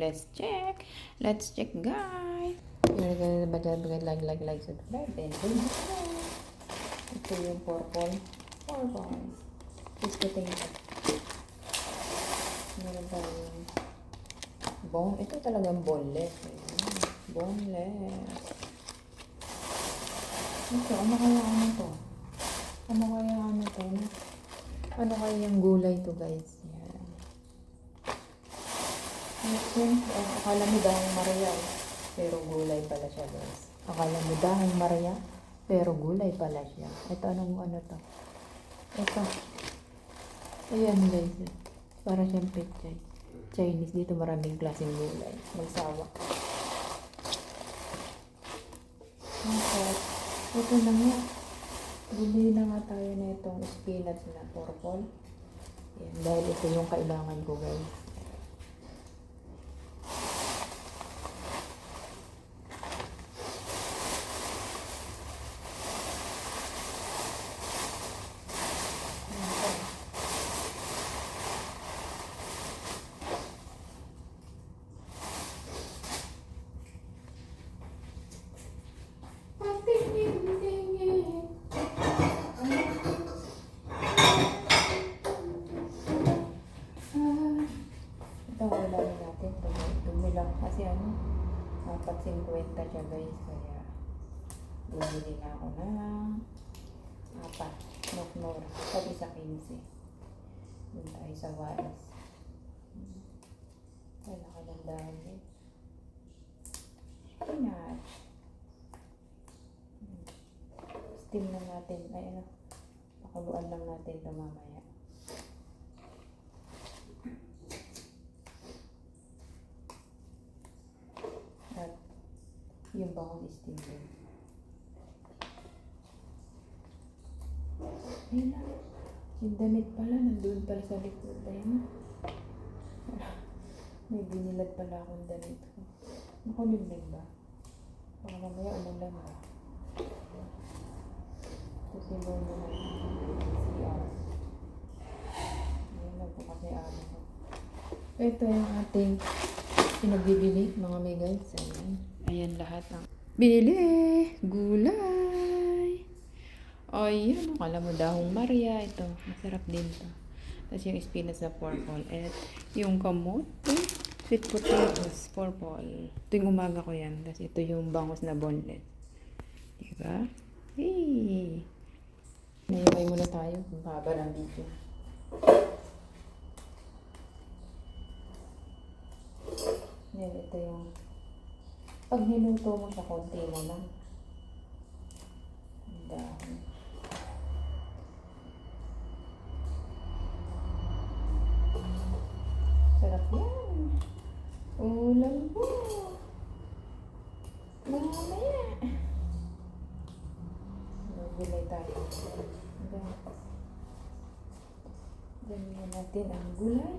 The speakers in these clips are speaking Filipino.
let's check. Let's check, guys. Like, subscribe, and ito yung purple. Please putting it. Meron tayong bone. Ito talagang boneless. Boneless. Ito, ano kaya to? Ano kaya yung gulay to, guys? Yan. Akala mo dahong Maria, pero gulay pala siya, guys. Akala mo dahong Maria, pero gulay pala siya. Ito, ano to? Ito. Ayan, guys. Para siyang pechay. Chinese. Dito maraming klaseng gulay. Magsawa. Okay. Ito na nga. Bili na nga tayo na itong spinach na purple. Yan, dahil ito yung kailangan ko, guys. Dumilang kasi 4.50 siya, guys, kaya bumili na ako ng 4 mura pati sa 15. Doon tayo sa Walis. Wala ka ng dahon, guys. Spinach. Steam na natin, pakuluan lang natin ito mamaya. At yung bawang steam din. Ayun na. Yung damit pala, nandun pala sa likod. Ayun na. May binilad pala akong damit ko. Makulimlim ba? Baka mamaya umulan ba? Kasi mo na CR. Ayun na po kasi ano ko. Ito yung ating pinagbibili, mga may guys. Ayan lahat ng binili. Gulay. O yan, akala mo dahong Maria. Ito, masarap din to. Tapos yung spinach na purple. At yung kamote, sweet potatoes, purple. Ito yung umaga ko yan. Tapos ito yung bangus na boneless. Diba? Hey! Naiway muna tayo. Ang haba ng video. Yan, ito yung pag niluto mo sa konti mo lang. Dahon. Sarap yan. Ulam po. Mamaya. Gulay tayo. Ganyan natin ang gulay.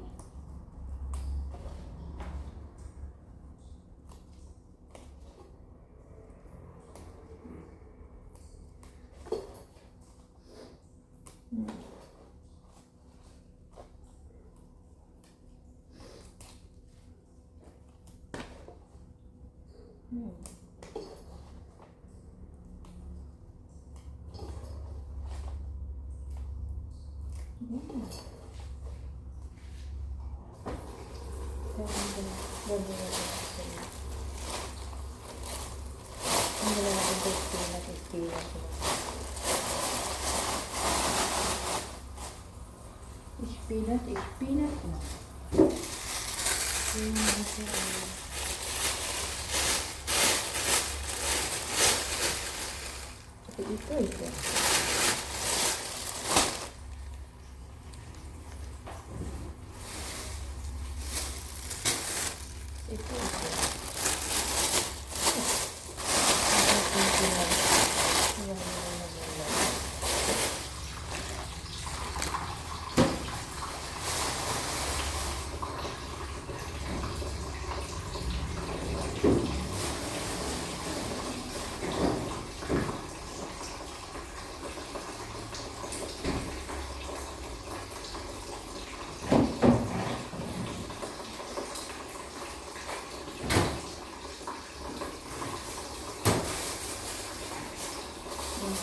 Spinach na. Ito.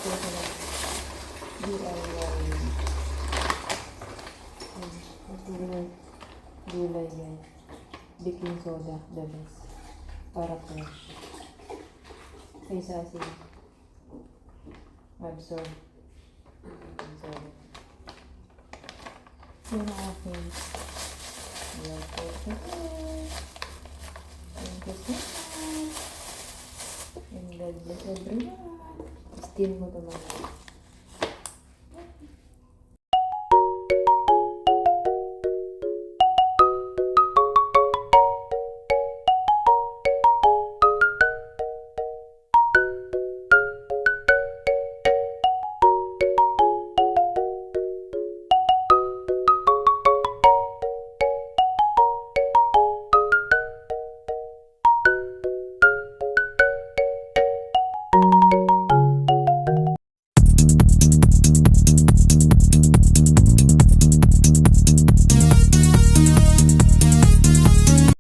ko sa mga DIY. Gulay yan. Baking soda, the best. Para fresh. Kaysa asin. Absorb. Absorb. Yun ang aking vlog for today. Thank you so much. And God bless everyone. Steam mo ito mga.